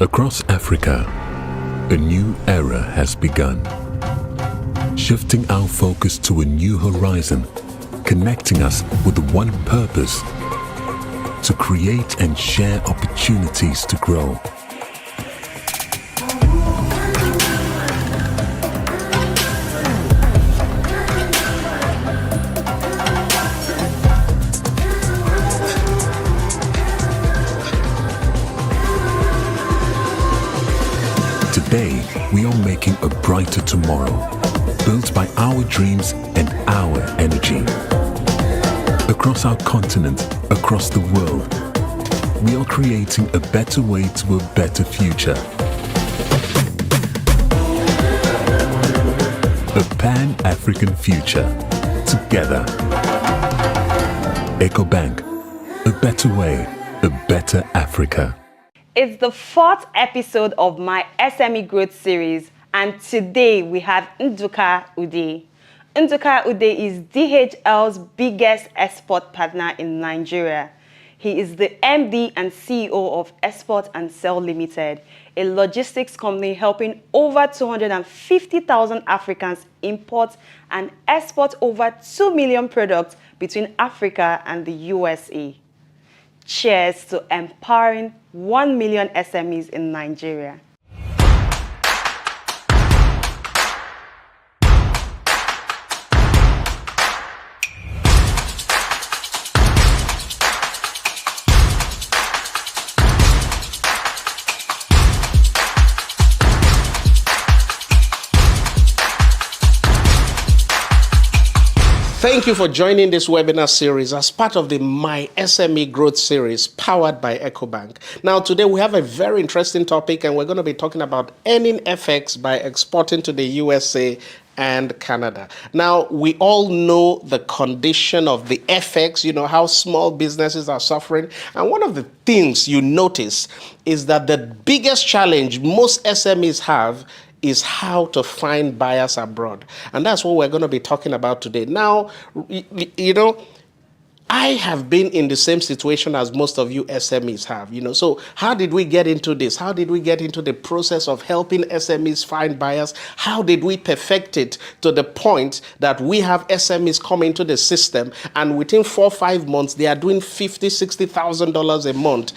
Across Africa, a new era has begun, shifting our focus to a new horizon, connecting us with one purpose: to create and share opportunities to grow. Today, we are making a brighter tomorrow, built by our dreams and our energy. Across our continent, across the world, we are creating a better way to a better future. A Pan-African future. Together. EcoBank. A better way, a better Africa. It's the 4th episode of my SME Growth series, and today we have Nduka Ude. Nduka Ude is DHL's biggest export partner in Nigeria. He is the MD and CEO of Export and Sell Limited, a logistics company helping over 250,000 Africans import and export over 2 million products between Africa and the USA. Cheers to empowering 1 million SMEs in Nigeria. Thank you for joining this webinar series as part of the My SME Growth series powered by EcoBank. Now, today we have a very interesting topic, and we're going to be talking about earning FX by exporting to the USA and Canada. Now, we all know the condition of the FX, how small businesses are suffering. And one of the things you notice is that the biggest challenge most SMEs have is how to find buyers abroad. And that's what we're going to be talking about today. Now, I have been in the same situation as most of you SMEs have, So how did we get into this? How did we get into the process of helping SMEs find buyers? How did we perfect it to the point that we have SMEs come into the system and within 4 or 5 months, they are doing $50,000, $60,000 a month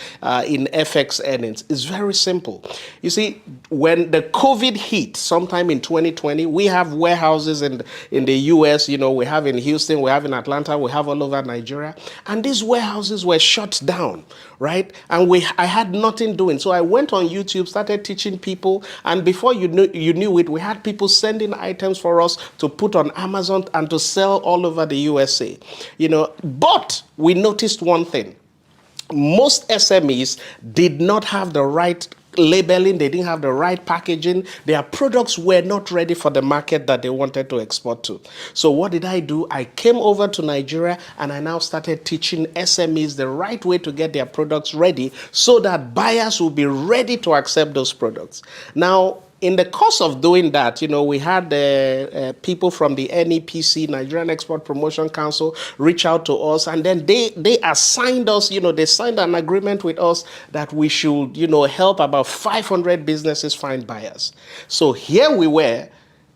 in FX earnings? It's very simple. You see, when the COVID hit sometime in 2020, we have warehouses in the US, we have in Houston, we have in Atlanta, we have all over Nigeria. And these warehouses were shut down, right? And I had nothing doing. So I went on YouTube, started teaching people. And before you knew it, we had people sending items for us to put on Amazon and to sell all over the USA. But we noticed one thing. Most SMEs did not have the right labeling, they didn't have the right packaging. Their products were not ready for the market that they wanted to export to. So what did I do? I came over to Nigeria and I now started teaching SMEs the right way to get their products ready so that buyers will be ready to accept those products. Now, in the course of doing that, we had people from the NEPC, Nigerian Export Promotion Council, reach out to us, and then they assigned us, they signed an agreement with us that we should, help about 500 businesses find buyers. So here we were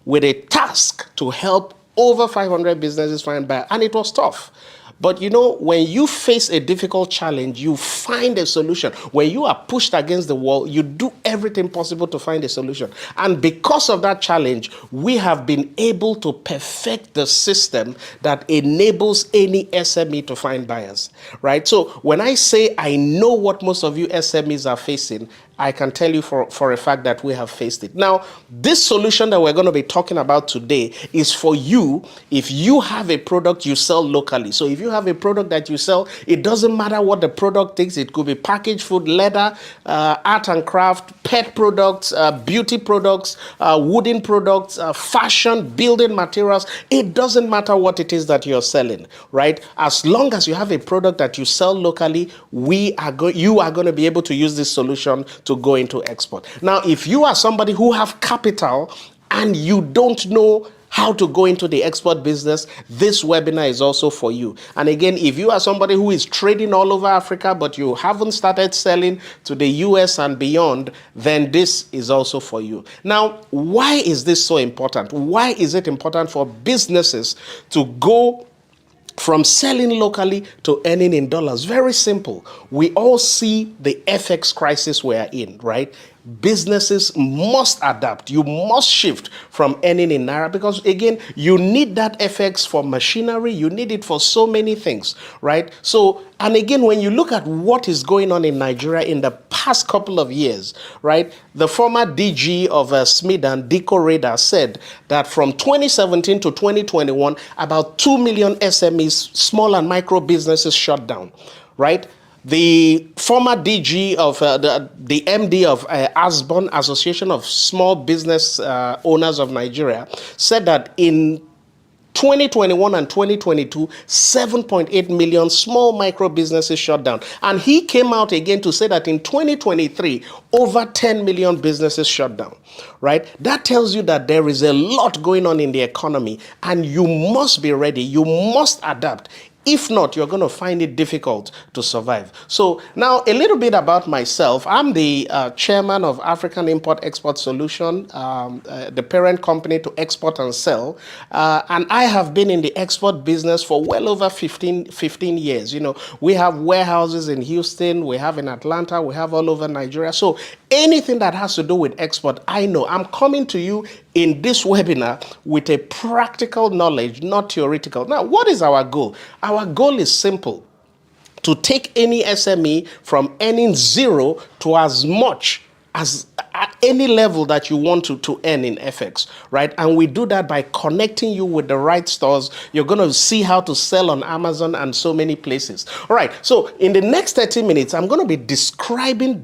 with a task to help over 500 businesses find buyers, and it was tough. But when you face a difficult challenge, you find a solution. When you are pushed against the wall, you do everything possible to find a solution. And because of that challenge, we have been able to perfect the system that enables any SME to find buyers, right? So when I say I know what most of you SMEs are facing, I can tell you for a fact that we have faced it. Now, this solution that we're going to be talking about today is for you if you have a product you sell locally. So if you have a product that you sell, it doesn't matter what the product is. It could be packaged food, leather, art and craft, pet products, beauty products, wooden products, fashion, building materials. It doesn't matter what it is that you're selling, right? As long as you have a product that you sell locally, you are going to be able to use this solution to go into export. Now, if you are somebody who have capital and you don't know how to go into the export business, this webinar is also for you. And again, if you are somebody who is trading all over Africa, but you haven't started selling to the US and beyond, then this is also for you. Now, why is this so important? Why is it important for businesses to go from selling locally to earning in dollars? Very simple. We all see the FX crisis we are in, right? Businesses must adapt. You must shift from earning in Naira because, again, you need that FX for machinery. You need it for so many things, right? So, and again, when you look at what is going on in Nigeria in the past couple of years, right? The former DG of Smidan, Diko Radar, said that from 2017 to 2021, about 2 million SMEs, small and micro businesses, shut down, right? The former DG of the MD of ASBON, Association of Small Business Owners of Nigeria, said that in 2021 and 2022, 7.8 million small micro businesses shut down. And he came out again to say that in 2023, over 10 million businesses shut down, right? That tells you that there is a lot going on in the economy and you must be ready. You must adapt. If not, you're going to find it difficult to survive. So now a little bit about myself. I'm the chairman of African Import-Export Solution, the parent company to Export and Sell. And I have been in the export business for well over 15 years. You know, we have warehouses in Houston, we have in Atlanta, we have all over Nigeria. So anything that has to do with export, I know. I'm coming to you in this webinar with a practical knowledge, not theoretical. Now, what is our goal? Our goal is simple: to take any SME from earning zero to as much as at any level that you want to earn in FX, right? And we do that by connecting you with the right stores. You're going to see how to sell on Amazon and so many places. All right, so in the next 30 minutes, I'm going to be describing,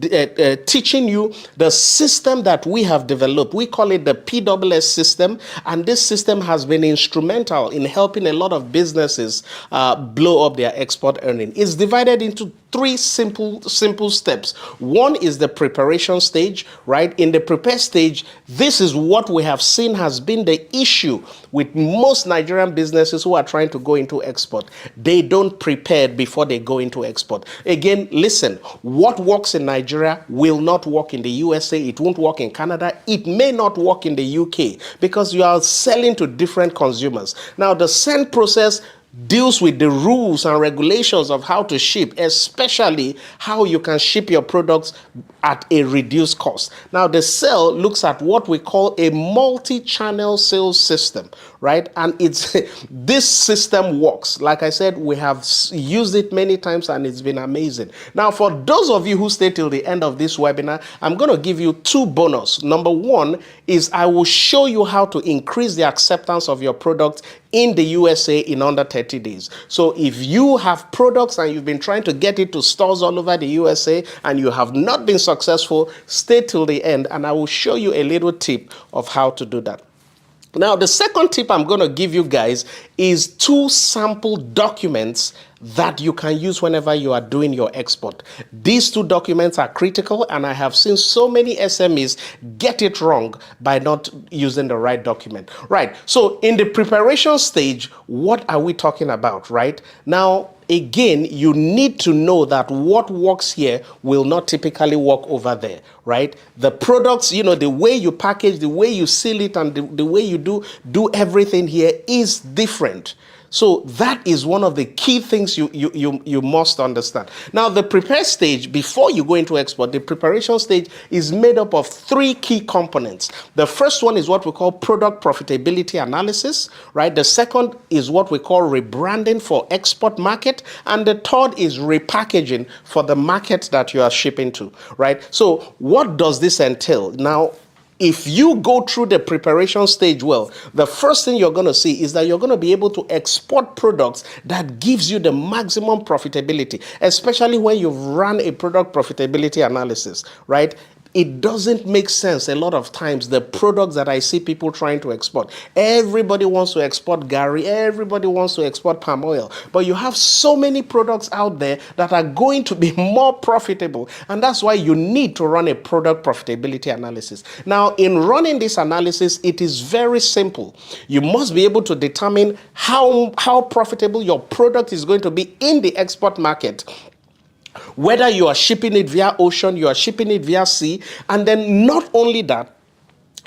teaching you the system that we have developed. We call it the PWS system, and this system has been instrumental in helping a lot of businesses blow up their export earning. It's divided into three simple steps. One is the preparation stage, right? In the prepare stage, this is what we have seen has been the issue with most Nigerian businesses who are trying to go into export. They don't prepare before they go into export. Again, listen, what works in Nigeria will not work in the USA. It won't work in Canada. It may not work in the UK because you are selling to different consumers. Now, the send process deals with the rules and regulations of how to ship, especially how you can ship your products at a reduced cost. Now, the sell looks at what we call a multi-channel sales system, right? And it's this system works. Like I said, we have used it many times and it's been amazing. Now, for those of you who stay till the end of this webinar, I'm going to give you two bonus. Number one is I will show you how to increase the acceptance of your product in the USA in under 30 days. So if you have products and you've been trying to get it to stores all over the USA and you have not been successful, stay till the end and I will show you a little tip of how to do that. Now, the second tip I'm going to give you guys is 2 sample documents that you can use whenever you are doing your export. These 2 documents are critical, and I have seen so many SMEs get it wrong by not using the right document. Right, so in the preparation stage, what are we talking about, right? Now, again, you need to know that what works here will not typically work over there, right? The products, you know, the way you package, the way you seal it, and the way you do everything here is different. So that is one of the key things you must understand. Now, the prepare stage, before you go into export, the preparation stage is made up of 3 key components. The first one is what we call product profitability analysis, right? The second is what we call rebranding for export market. And the third is repackaging for the market that you are shipping to, right? So what does this entail? Now, if you go through the preparation stage well, the first thing you're going to see is that you're going to be able to export products that gives you the maximum profitability, especially when you've run a product profitability analysis, right? it doesn't make sense a lot of times, the products that I see people trying to export. Everybody wants to export Gary, everybody wants to export palm oil, but you have so many products out there that are going to be more profitable, and that's why you need to run a product profitability analysis. Now, in running this analysis, it is very simple. You must be able to determine how profitable your product is going to be in the export market. Whether you are shipping it via ocean, you are shipping it via sea, and then not only that,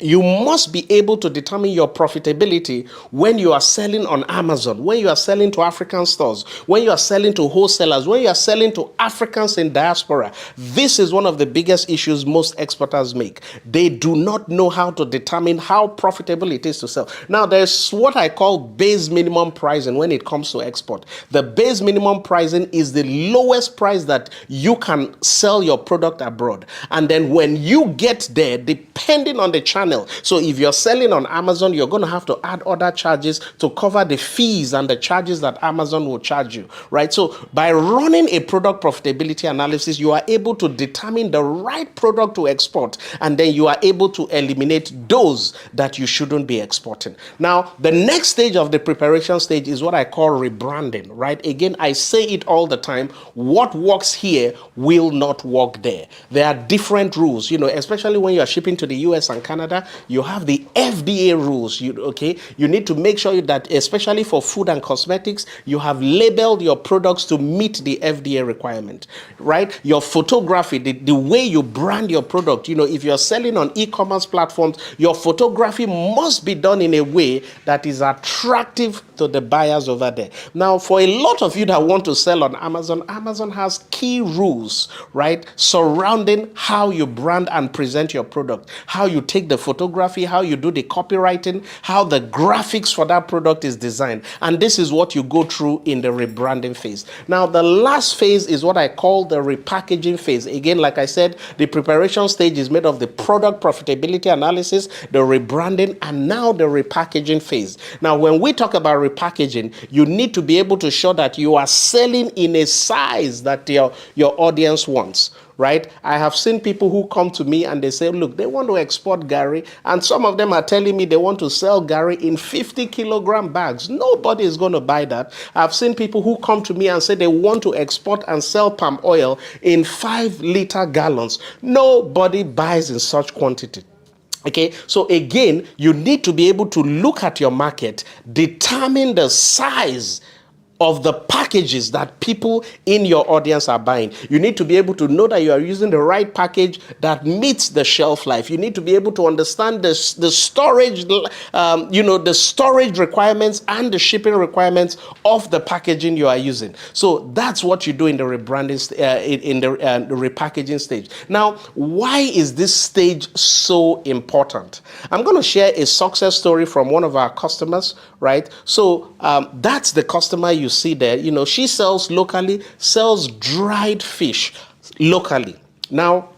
you must be able to determine your profitability when you are selling on Amazon, when you are selling to African stores, when you are selling to wholesalers, when you are selling to Africans in diaspora. This is one of the biggest issues most exporters make. They do not know how to determine how profitable it is to sell. Now, there's what I call base minimum pricing when it comes to export. The base minimum pricing is the lowest price that you can sell your product abroad. And then when you get there, depending on the channel, so if you're selling on Amazon, you're going to have to add other charges to cover the fees and the charges that Amazon will charge you, right? So by running a product profitability analysis, you are able to determine the right product to export, and then you are able to eliminate those that you shouldn't be exporting. Now, the next stage of the preparation stage is what I call rebranding, right? Again, I say it all the time. What works here will not work there. There are different rules, especially when you are shipping to the US and Canada. You have the FDA rules. You need to make sure that, especially for food and cosmetics, you have labeled your products to meet the FDA requirement, right? Your photography, the way you brand your product, if you're selling on e-commerce platforms, your photography must be done in a way that is attractive to the buyers over there. Now, for a lot of you that want to sell on Amazon, Amazon has key rules, right, surrounding how you brand and present your product, how you take the photography, how you do the copywriting, how the graphics for that product is designed. And this is what you go through in the rebranding phase. Now, the last phase is what I call the repackaging phase. Again, like I said, the preparation stage is made of the product profitability analysis, the rebranding, and now the repackaging phase. Now, when we talk about repackaging, you need to be able to show that you are selling in a size that your audience wants, right? I have seen people who come to me and they say, look, they want to export Gary, and some of them are telling me they want to sell Gary in 50-kilogram bags. Nobody is going to buy that. I've seen people who come to me and say they want to export and sell palm oil in 5-liter gallons. Nobody buys in such quantity. Okay, so again, you need to be able to look at your market, determine the size of the packages that people in your audience are buying. You need to be able to know that you are using the right package that meets the shelf life. You need to be able to understand the storage, the storage requirements and the shipping requirements of the packaging you are using. So that's what you do in the rebranding, in the repackaging stage. Now, why is this stage so important? I'm going to share a success story from one of our customers, right? So that's the customer you see there. She sells locally, sells dried fish locally. Now,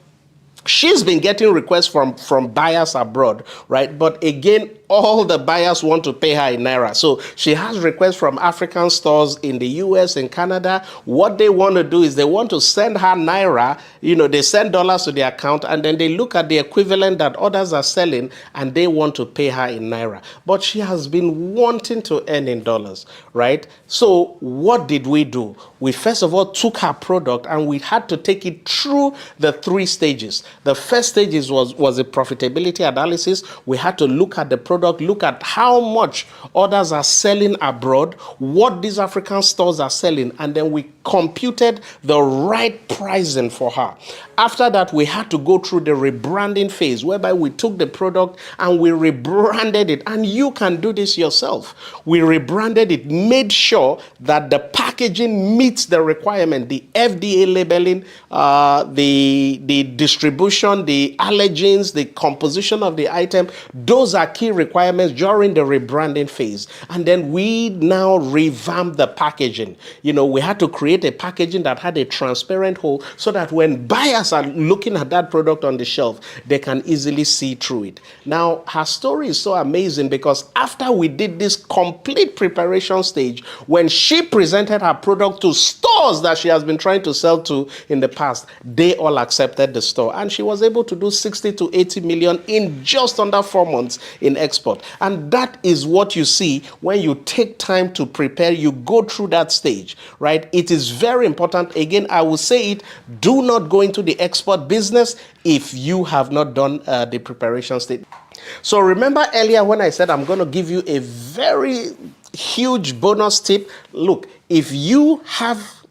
she's been getting requests from buyers abroad, right? But again, all the buyers want to pay her in Naira. So she has requests from African stores in the US and Canada. What they want to do is they want to send her Naira, they send dollars to the account, and then they look at the equivalent that others are selling, and they want to pay her in Naira. But she has been wanting to earn in dollars, right? So what did we do? We first of all took her product and we had to take it through the 3 stages. The first stage was a profitability analysis. We had to look at the product, look at how much others are selling abroad, what these African stores are selling, and then we computed the right pricing for her. After that, we had to go through the rebranding phase, whereby we took the product and we rebranded it. And you can do this yourself. We rebranded it, made sure that the packaging meets the requirement, the FDA labeling, the distribution, the allergens, the composition of the item. Those are key requirements during the rebranding phase. And then we now revamped the packaging. We had to create create a packaging that had a transparent hole so that when buyers are looking at that product on the shelf, they can easily see through it. Now, her story is so amazing because after we did this complete preparation stage, when she presented her product to stores that she has been trying to sell to in the past, they all accepted the store. And she was able to do 60 to 80 million in just under 4 months in export. And that is what you see when you take time to prepare, you go through that stage, right? It is very important. Again, I will say it, do not go into the export business if you have not done the preparation stage. So remember earlier when I said I'm going to give you a very huge bonus tip. Look, if you have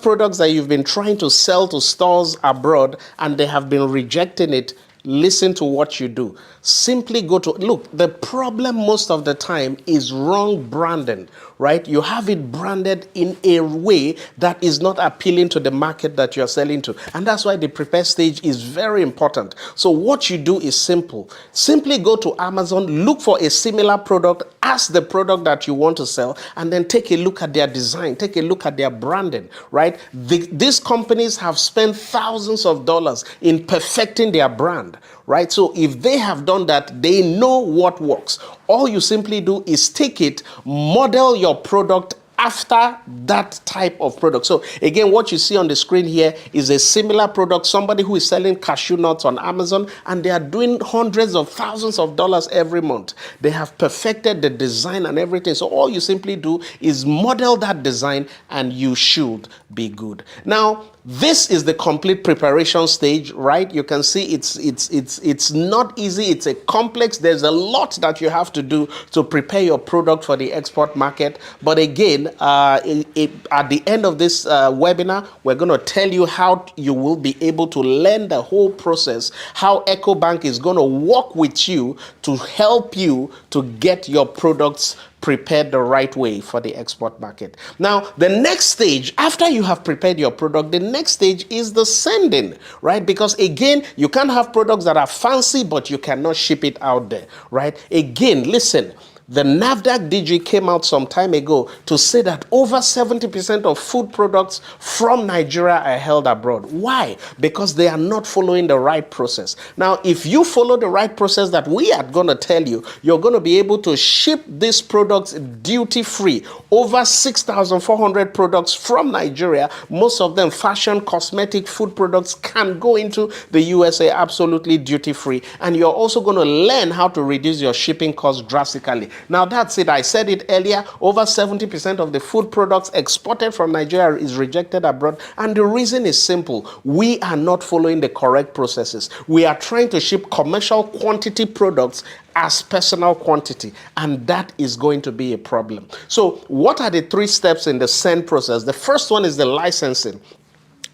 products that you've been trying to sell to stores abroad and they have been rejecting it, listen to what you do. Simply go to, look, the problem most of the time is wrong branding, right? You have it branded in a way that is not appealing to the market that you're selling to. And that's why the prepare stage is very important. So what you do is simple. Simply go to Amazon, look for a similar product as the product that you want to sell, and then take a look at their design, take a look at their branding, right? These companies have spent thousands of dollars in perfecting their brand, right? So if they have done that, they know what works. All you simply do is take it, model your product after that type of product. So again, what you see on the screen here is a similar product, somebody who is selling cashew nuts on Amazon, and they are doing hundreds of thousands of dollars every month. They have perfected the design and everything. So all you simply do is model that design and you should be good. Now, this is the complete preparation stage, right? You can see it's not easy. It's a complex. There's a lot that you have to do to prepare your product for the export market. But again, at the end of this webinar, we're going to tell you how you will be able to learn the whole process, how EcoBank is going to work with you to help you to get your products prepared the right way for the export market. Now, the next stage, after you have prepared your product, the next stage is the sending, right? Because again, you can't have products that are fancy, but you cannot ship it out there, right? Again, listen. The NAFDAC DG came out some time ago to say that over 70% of food products from Nigeria are held abroad. Why? Because they are not following the right process. Now, if you follow the right process that we are going to tell you, you're going to be able to ship these products duty-free. Over 6,400 products from Nigeria, most of them fashion, cosmetic, food products, can go into the USA absolutely duty-free. And you're also going to learn how to reduce your shipping costs drastically. Now that's it. I said it earlier. Over 70% of the food products exported from Nigeria is rejected abroad. And the reason is simple. We are not following the correct processes. We are trying to ship commercial quantity products as personal quantity, and that is going to be a problem. So what are the 3 steps in the send process? The first one is the licensing.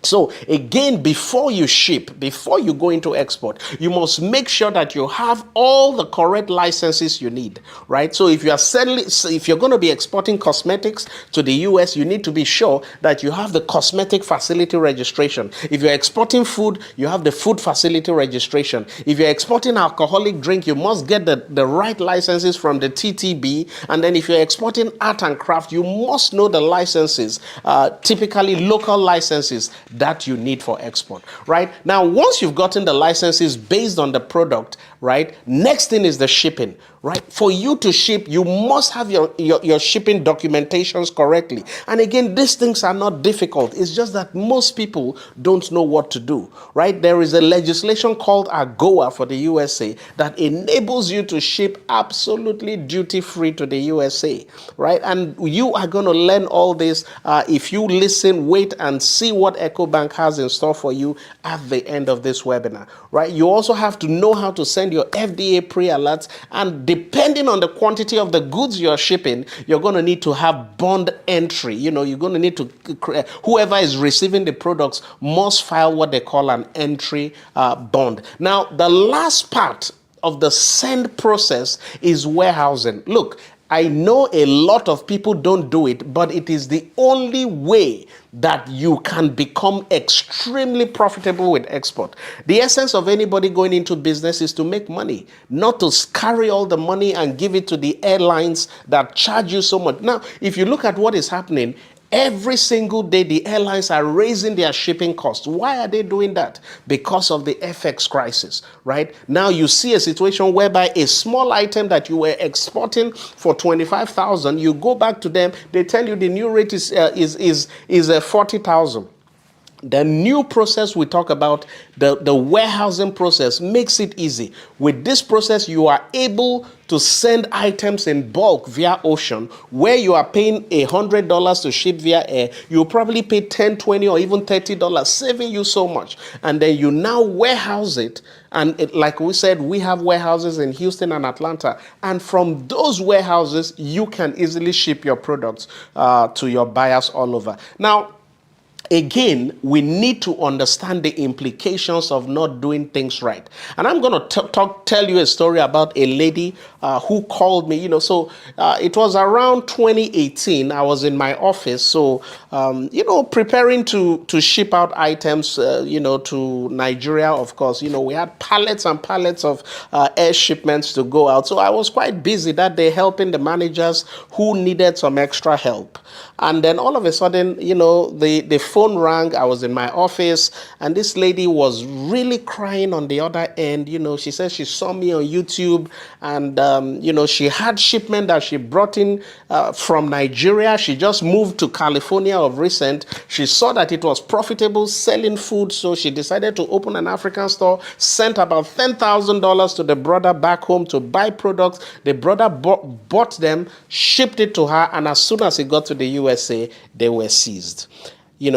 So again, before you ship, before you go into export, you must make sure that you have all the correct licenses you need, right? So if you're going to be exporting cosmetics to the US, you need to be sure that you have the cosmetic facility registration. If you're exporting food, you have the food facility registration. If you're exporting alcoholic drink, you must get the right licenses from the TTB. And then if you're exporting art and craft, you must know the licenses, typically local licenses that you need for export, right? Now, once you've gotten the licenses based on the product, right, next thing is the shipping, right? For you to ship, you must have your shipping documentations correctly. And again, these things are not difficult. It's just that most people don't know what to do, right? There is a legislation called AGOA for the USA that enables you to ship absolutely duty-free to the USA, right? And you are going to learn all this if you listen, wait, and see what EcoBank has in store for you at the end of this webinar, right? You also have to know how to send your FDA pre-alerts, and depending on the quantity of the goods you're shipping, you're going to need to have bond entry. You know, you're going to need to, whoever is receiving the products must file what they call an entry bond. Now, the last part of the send process is warehousing. Look, I know a lot of people don't do it, but it is the only way that you can become extremely profitable with export. The essence of anybody going into business is to make money, not to carry all the money and give it to the airlines that charge you so much. Now, if you look at what is happening, Every single day, the airlines are raising their shipping costs. Why are they doing that? Because of the FX crisis, right? Now you see a situation whereby a small item that you were exporting for 25,000, you go back to them, they tell you the new rate is 40,000. The new process we talk about, the warehousing process, makes it easy. With this process, you are able to send items in bulk via ocean, where you are paying $100 to ship via air. You'll probably pay $10, $20, or even $30, saving you so much. And then you now warehouse it. And like we said, we have warehouses in Houston and Atlanta. And from those warehouses, you can easily ship your products to your buyers all over. Now, again, we need to understand the implications of not doing things right. And I'm going to tell you a story about a lady who called me. So it was around 2018. I was in my office, so preparing to ship out items, to Nigeria. Of course, we had pallets and pallets of air shipments to go out. So I was quite busy that day helping the managers who needed some extra help. And then all of a sudden, the phone rang. I was in my office, and this lady was really crying on the other end. She said she saw me on YouTube, and she had shipment that she brought in from Nigeria. She just moved to California of recent. She saw that it was profitable selling food, so she decided to open an African store. Sent about $10,000 to the brother back home to buy products. The brother bought them, shipped it to her, and as soon as it got to the USA, they were seized.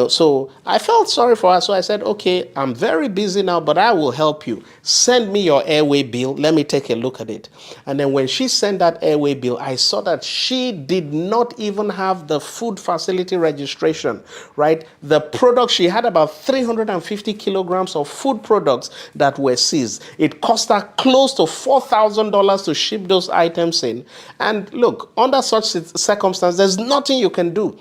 So I felt sorry for her. So I said, okay, I'm very busy now, but I will help you. Send me your airway bill. Let me take a look at it. And then when she sent that airway bill, I saw that she did not even have the food facility registration, right? The product, she had about 350 kilograms of food products that were seized. It cost her close to $4,000 to ship those items in. And look, under such circumstances, there's nothing you can do.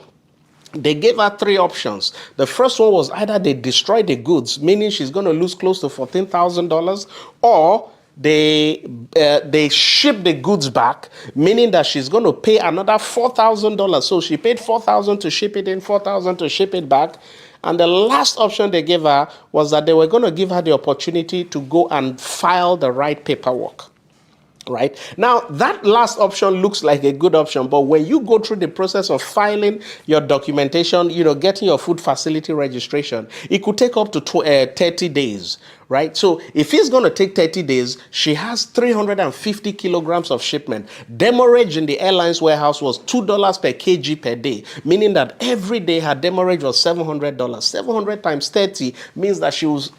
They gave her three options. The first one was either they destroy the goods, meaning she's going to lose close to $14,000, or they ship the goods back, meaning that she's going to pay another $4,000. So she paid $4,000 to ship it in, $4,000 to ship it back. And the last option they gave her was that they were going to give her the opportunity to go and file the right paperwork. Right now, that last option looks like a good option, but when you go through the process of filing your documentation, getting your food facility registration, it could take up to 30 days, right? So if it's going to take 30 days, she has 350 kilograms of shipment. Demurrage in the airline's warehouse was $2 per kg per day, meaning that every day her demurrage was $700. 700 times 30 means that she was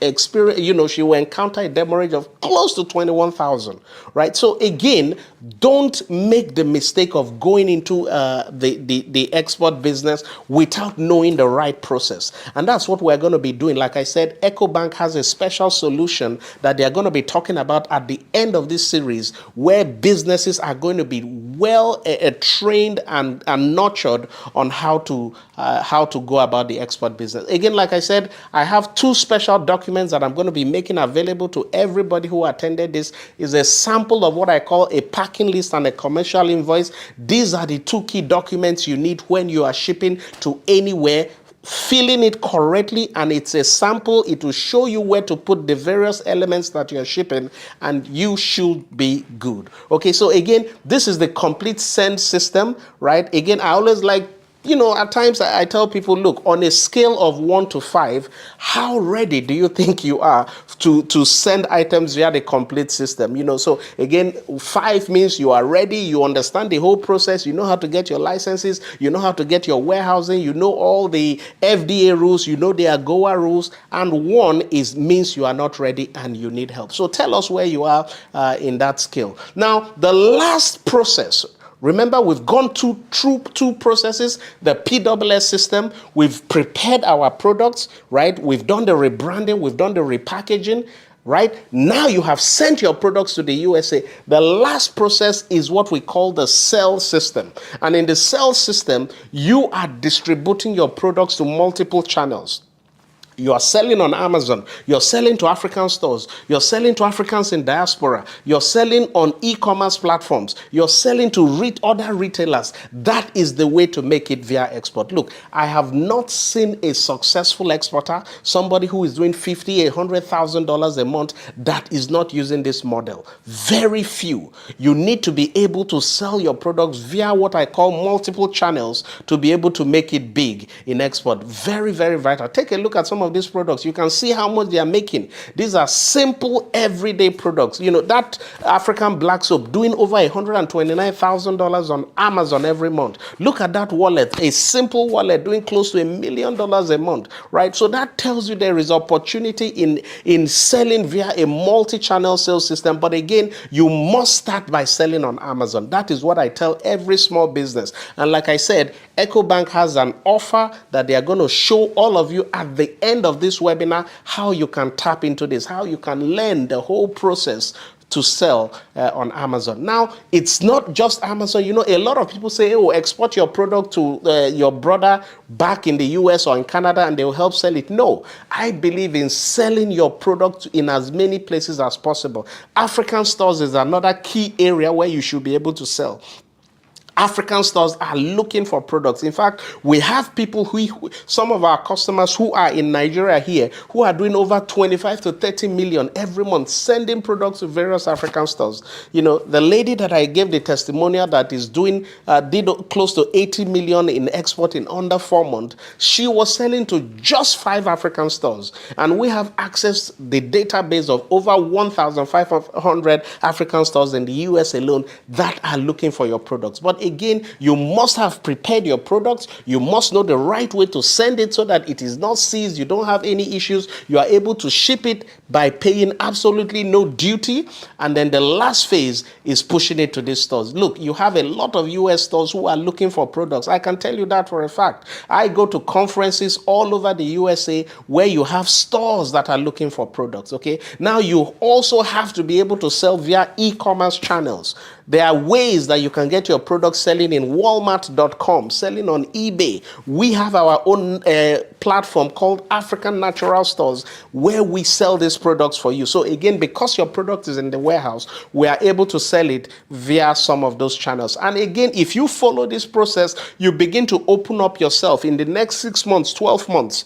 she will encounter a demurrage of close to 21,000, right? So again, don't make the mistake of going into the export business without knowing the right process. And that's what we're going to be doing. Like I said, EcoBank has a special solution that they're going to be talking about at the end of this series, where businesses are going to be well trained and nurtured on how to go about the export business. Again, like I said, I have two special documents that I'm going to be making available to everybody who attended. This is a sample of what I call a packing list and a commercial invoice. These are the two key documents you need when you are shipping to anywhere. Filling it correctly, and it's a sample. It will show you where to put the various elements that you're shipping, and you should be good. Okay, so again, this is the complete send system, right? Again, I always like, at times I tell people, look, on a scale of 1 to 5, how ready do you think you are to send items via the complete system? So again, 5 means you are ready, you understand the whole process, you know how to get your licenses, you know how to get your warehousing, you know all the FDA rules, you know the AGOA rules, and 1 means you are not ready and you need help. So tell us where you are in that scale. Now, the last process. Remember, we've gone through two processes, the PWS system. We've prepared our products, right? We've done the rebranding. We've done the repackaging, right? Now you have sent your products to the USA. The last process is what we call the sell system. And in the sell system, you are distributing your products to multiple channels. You are selling on Amazon. You're selling to African stores. You're selling to Africans in diaspora. You're selling on e-commerce platforms. You're selling to other retailers. That is the way to make it via export. Look, I have not seen a successful exporter, somebody who is doing $50,000, $100,000 a month, that is not using this model. Very few. You need to be able to sell your products via what I call multiple channels to be able to make it big in export. Very, very vital. Take a look at some of these products. You can see how much they are making. These are simple, everyday products. You know, that African black soap doing over $129,000 on Amazon every month. Look at that wallet, a simple wallet doing close to $1 million a month, right? So that tells you there is opportunity in selling via a multi-channel sales system. But again, you must start by selling on Amazon. That is what I tell every small business. And like I said, EcoBank has an offer that they are going to show all of you at the end of this webinar, how you can tap into this, how you can learn the whole process to sell on Amazon. Now, it's not just Amazon. You know, a lot of people say, oh, export your product to your brother back in the US or in Canada and they will help sell it. No, I believe in selling your product in as many places as possible. African stores is another key area where you should be able to sell. African stores are looking for products. In fact, we have people some of our customers who are in Nigeria here, who are doing over 25 to 30 million every month, sending products to various African stores. You know, the lady that I gave the testimonial that is doing, did close to 80 million in export in under 4 months, she was selling to just 5 African stores. And we have access to the database of over 1,500 African stores in the US alone that are looking for your products. But again, you must have prepared your products. You must know the right way to send it so that it is not seized. You don't have any issues. You are able to ship it by paying absolutely no duty. And then the last phase is pushing it to these stores. Look, you have a lot of US stores who are looking for products. I can tell you that for a fact. I go to conferences all over the USA where you have stores that are looking for products. Okay. Now you also have to be able to sell via e-commerce channels. There are ways that you can get your products selling in Walmart.com, selling on eBay. We have our own platform called African Natural Stores where we sell these products for you. So again, because your product is in the warehouse, we are able to sell it via some of those channels. And again, if you follow this process, you begin to open up yourself in the next 6 months, 12 months.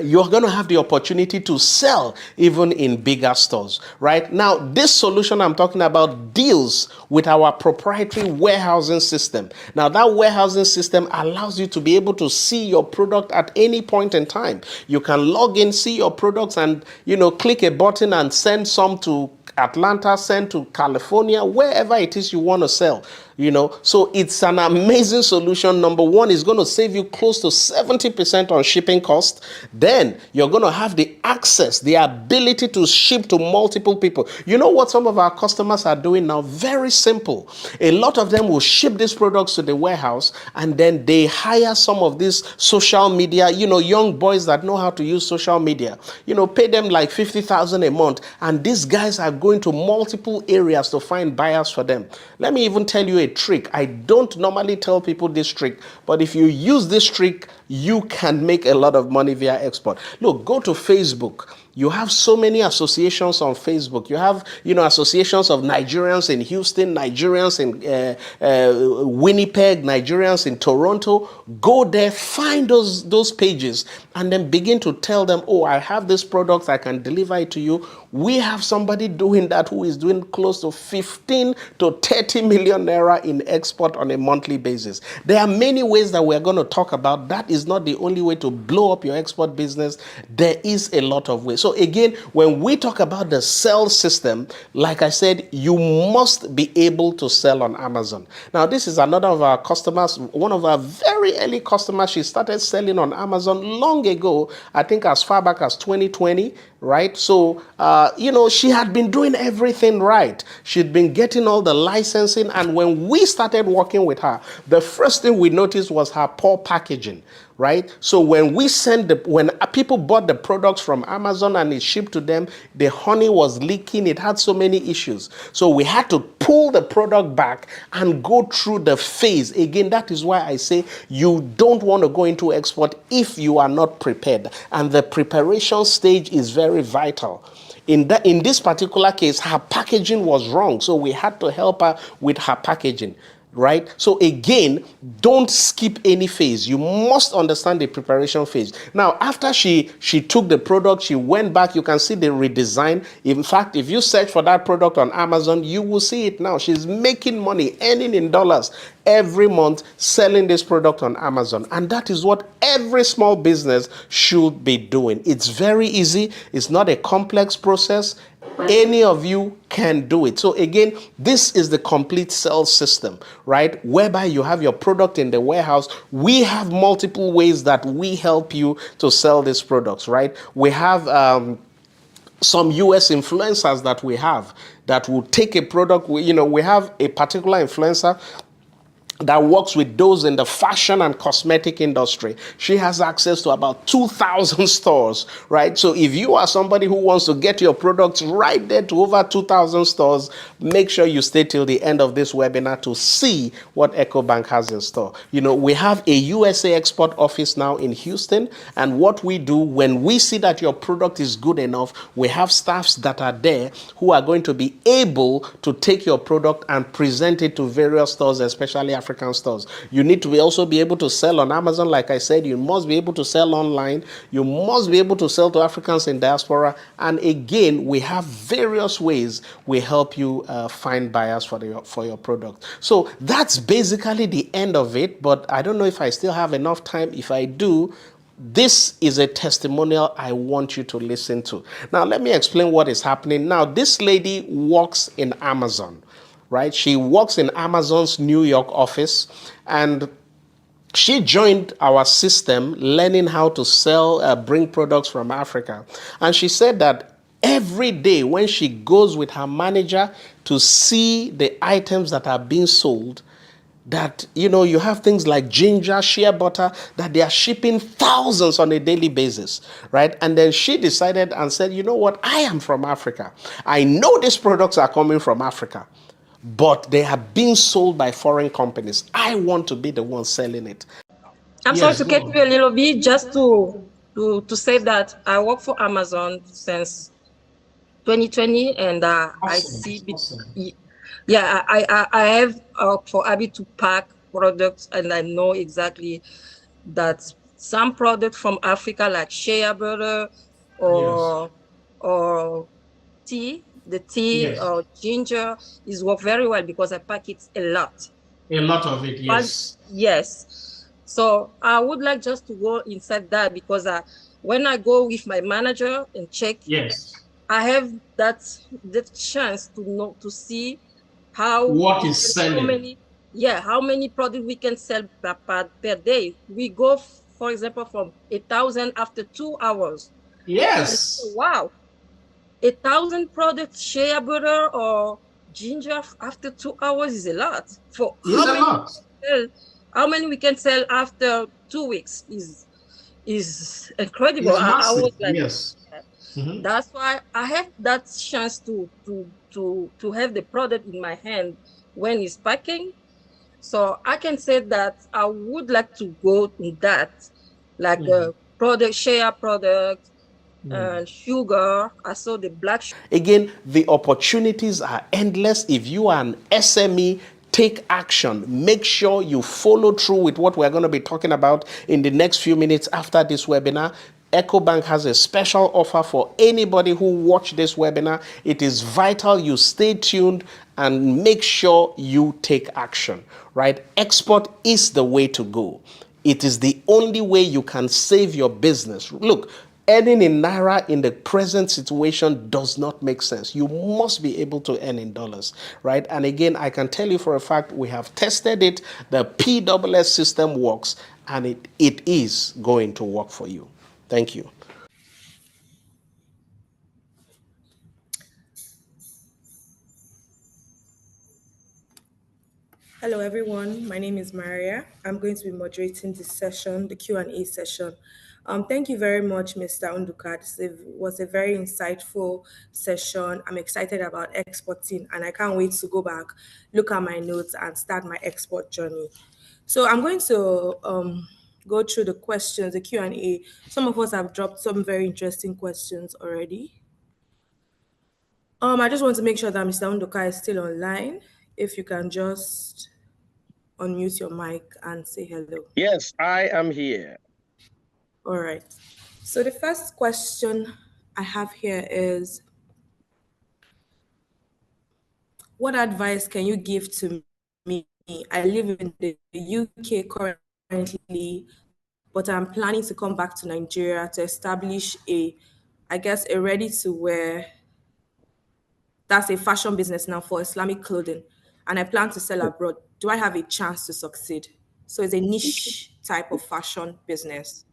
You're going to have the opportunity to sell even in bigger stores, right? Now, this solution I'm talking about deals with our proprietary warehousing system. Now, that warehousing system allows you to be able to see your product at any point in time. You can log in, see your products, and, you know, click a button and send some to Atlanta, send to California, wherever it is you want to sell. You know, so it's an amazing solution. Number one, is going to save you close to 70% on shipping cost. Then you're going to have the access, the ability to ship to multiple people. You know what some of our customers are doing now? Very simple. A lot of them will ship these products to the warehouse and then they hire some of these social media, you know, young boys that know how to use social media, you know, pay them like 50,000 a month. And these guys are going to multiple areas to find buyers for them. Let me even tell you a trick. I don't normally tell people this trick, but if you use this trick, you can make a lot of money via export. Look, go to Facebook. You have so many associations on Facebook. You have, you know, associations of Nigerians in Houston, Nigerians in Winnipeg, Nigerians in Toronto. Go there, find those pages, and then begin to tell them, oh, I have this product, I can deliver it to you. We have somebody doing that who is doing close to 15 to 30 million naira in export on a monthly basis. There are many ways that we're going to talk about. That is not the only way to blow up your export business. There is a lot of ways. So again, when we talk about the sell system, like I said, you must be able to sell on Amazon. Now, this is another of our customers, one of our very early customers. She started selling on Amazon long ago, I think as far back as 2020, right? So, you know, she had been doing everything right. She'd been getting all the licensing. And when we started working with her, the first thing we noticed was her poor packaging. right? So when people bought the products from Amazon and it shipped to them, the honey was leaking. It had so many issues. So we had to pull the product back and go through the phase. Again, that is why I say you don't want to go into export if you are not prepared. And the preparation stage is very vital. In this particular case, her packaging was wrong. So we had to help her with her packaging. Right? So again, don't skip any phase. You must understand the preparation phase. Now, after she took the product, she went back. You can see the redesign. In fact, if you search for that product on Amazon, you will see it now. She's making money, earning in dollars every month, selling this product on Amazon. And that is what every small business should be doing. It's very easy. It's not a complex process. Any of you can do it. So again, this is the complete sales system, right? Whereby you have your product in the warehouse. We have multiple ways that we help you to sell these products, right? We have some US influencers that we have that will take a product. We have a particular influencer that works with those in the fashion and cosmetic industry. She has access to about 2,000 stores, right? So if you are somebody who wants to get your products right there to over 2,000 stores, make sure you stay till the end of this webinar to see what EcoBank has in store. We have a USA export office now in Houston, and what we do when we see that your product is good enough, we have staffs that are there who are going to be able to take your product and present it to various stores, especially African stores. You need to also be able to sell on Amazon. Like I said, you must be able to sell online. You must be able to sell to Africans in diaspora. And again, we have various ways we help you find buyers for your product. So that's basically the end of it. But I don't know if I still have enough time. If I do, this is a testimonial I want you to listen to. Now, let me explain what is happening. Now, this lady works in Amazon, right? She works in Amazon's New York office, and she joined our system learning how to sell, bring products from Africa. And she said that every day when she goes with her manager to see the items that are being sold, that you have things like ginger, shea butter, that they are shipping thousands on a daily basis, right? And then she decided and said, you know what, I am from Africa. I know these products are coming from Africa, but they are being sold by foreign companies. I want to be the one selling it. I'm sorry to cut you a little bit, just to say that I work for Amazon since 2020, and I see, yeah, I have for habit to pack products, and I know exactly that some product from Africa, like shea butter or tea, the tea or ginger, is work very well because I pack it a lot. A lot of it, yes. Yes. So I would like just to go inside that, because when I go with my manager and check, yes, I have that chance to see what is selling. How many products we can sell per day. We go, for example, from 1,000 after 2 hours. Yes. Wow, 1,000 products, shea butter or ginger after 2 hours is a lot. For It's a lot. how many we can sell after 2 weeks is incredible. It's I massive, was like, yes. that's why I have that chance to have the product in my hand when it's packing. So I can say that I would like to go in that, like product, shea product, and sugar. I saw the black sugar. Again, the opportunities are endless. If you are an SME, take action. Make sure you follow through with what we're going to be talking about in the next few minutes after this webinar. EcoBank has a special offer for anybody who watched this webinar. It is vital you stay tuned and make sure you take action, right? Export is the way to go. It is the only way you can save your business. Look, earning in Naira in the present situation does not make sense. You must be able to earn in dollars, right? And again, I can tell you for a fact, we have tested it. The PWS system works, and it is going to work for you. Thank you. Hello, everyone. My name is Maria. I'm going to be moderating this session, the Q&A session. Thank you very much, Mr. Unduka. Was a very insightful session. I'm excited about exporting, and I can't wait to go back, look at my notes, and start my export journey. So I'm going to go through the questions, the Q&A. Some of us have dropped some very interesting questions already. I just want to make sure that Mr. Unduka is still online. If you can just unmute your mic and say hello. Yes, I am here. All right. So the first question I have here is, what advice can you give to me? I live in the UK currently, but I'm planning to come back to Nigeria to establish a ready to wear, that's a fashion business now for Islamic clothing, and I plan to sell abroad. Do I have a chance to succeed? So it's a niche type of fashion business.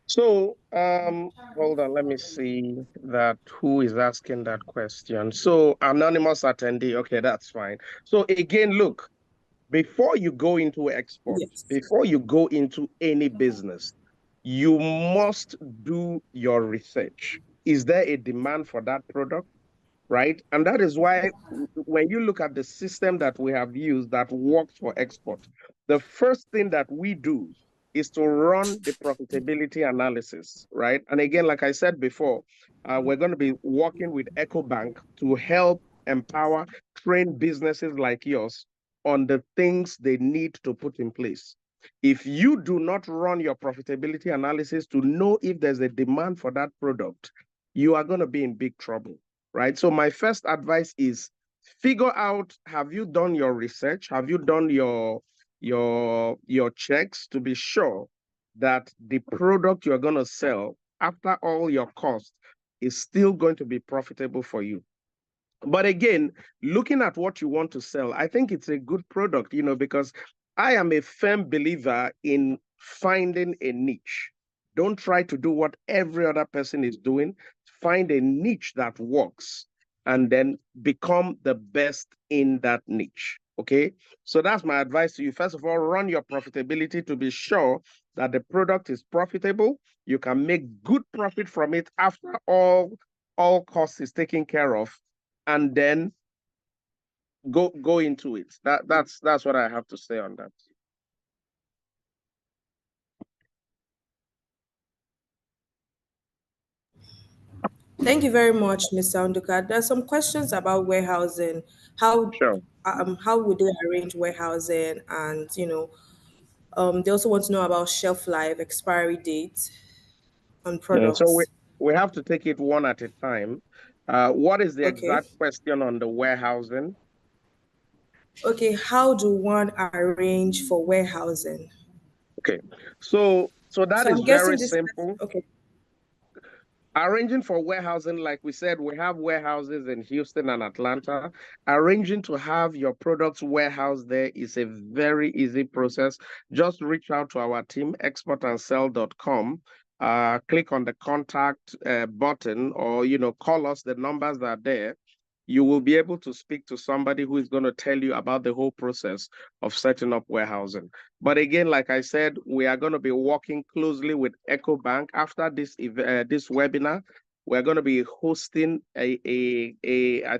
So, hold on, let me see that who is asking that question. So, anonymous attendee, okay, that's fine. So again, look, before you go into export, Yes. before you go into any business, you must do your research. Is there a demand for that product? Right? And that is why when you look at the system that we have used that works for export, the first thing that we do is to run the profitability analysis, right? And again, like I said before, we're going to be working with EcoBank to help empower, train businesses like yours on the things they need to put in place. If you do not run your profitability analysis to know if there's a demand for that product, you are going to be in big trouble, right? So my first advice is figure out, have you done your research? Have you done your checks to be sure that the product you're going to sell after all your costs is still going to be profitable for you? But again, looking at what you want to sell, I think it's a good product, because I am a firm believer in finding a niche. Don't try to do what every other person is doing. Find a niche that works and then become the best in that niche. Okay. So that's my advice to you. First of all, run your profitability to be sure that the product is profitable. You can make good profit from it after all costs is taken care of, and then go into it. That's what I have to say on that. Thank you very much, Ms. Sanduka. There's some questions about warehousing. How Sure. how would they arrange warehousing, and they also want to know about shelf life, expiry date on So we products. we have to take it one at a time. What is the Okay. exact question on the warehousing? Okay, how do one arrange for warehousing? Okay, so that So is I'm very guessing this. simple. Okay. Arranging for warehousing, like we said, we have warehouses in Houston and Atlanta. Arranging to have your products warehoused there is a very easy process. Just reach out to our team, exportandsell.com. Click on the contact button, or call us. The numbers are there. You will be able to speak to somebody who is going to tell you about the whole process of setting up warehousing. But again, like I said, we are going to be working closely with EcoBank. After this webinar, we're going to be hosting I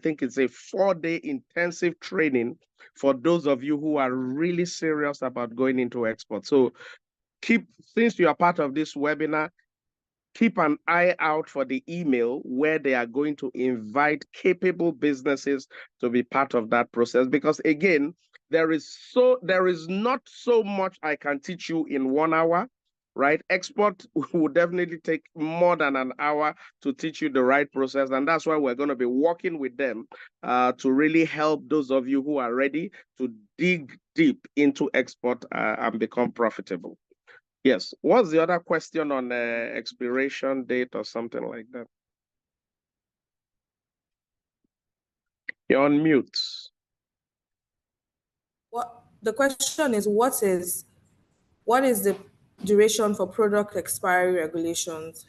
think it's a 4-day intensive training for those of you who are really serious about going into export. So since you are part of this webinar, keep an eye out for the email where they are going to invite capable businesses to be part of that process. Because again, there is not so much I can teach you in 1 hour, right? Export will definitely take more than an hour to teach you the right process. And that's why we're going to be working with them to really help those of you who are ready to dig deep into export and become profitable. Yes. What's the other question on expiration date or something like that? You're on mute. What the question is, what is the duration for product expiry regulations?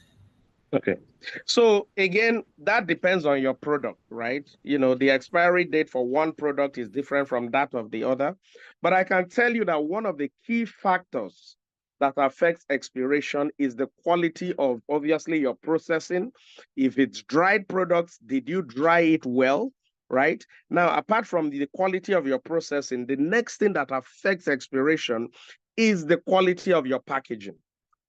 Okay. So again, that depends on your product, right? The expiry date for one product is different from that of the other. But I can tell you that one of the key factors that affects expiration is the quality of obviously your processing. If it's dried products, did you dry it well? Right now, apart from the quality of your processing, the next thing that affects expiration is the quality of your packaging.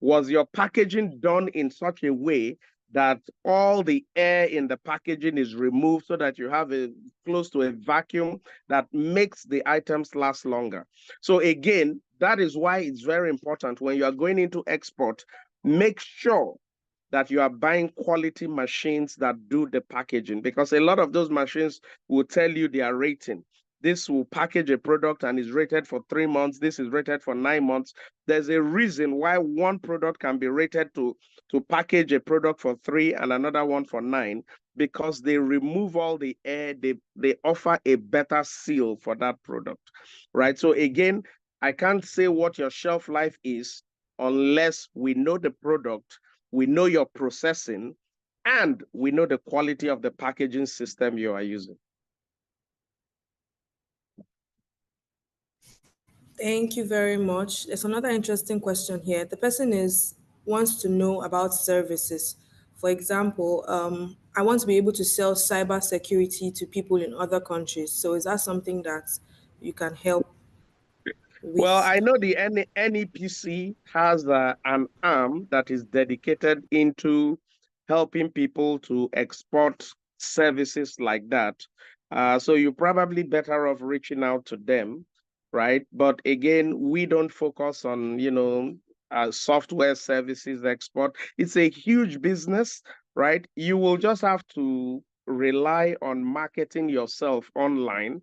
Was your packaging done in such a way that all the air in the packaging is removed so that you have a close to a vacuum that makes the items last longer? So again, that is why it's very important when you are going into export, make sure that you are buying quality machines that do the packaging, because a lot of those machines will tell you their rating. This will package a product and is rated for 3 months. This is rated for 9 months. There's a reason why one product can be rated to package a product for 3 and another one for 9, because they remove all the air. They offer a better seal for that product, right? So again, I can't say what your shelf life is unless we know the product, we know your processing, and we know the quality of the packaging system you are using. Thank you very much. There's another interesting question here. The person wants to know about services. For example, I want to be able to sell cyber security to people in other countries. So is that something that you can help Well, with? I know the NEPC has an arm that is dedicated into helping people to export services like that. So you're probably better off reaching out to them, right? But again, we don't focus on, software services export. It's a huge business, right? You will just have to rely on marketing yourself online,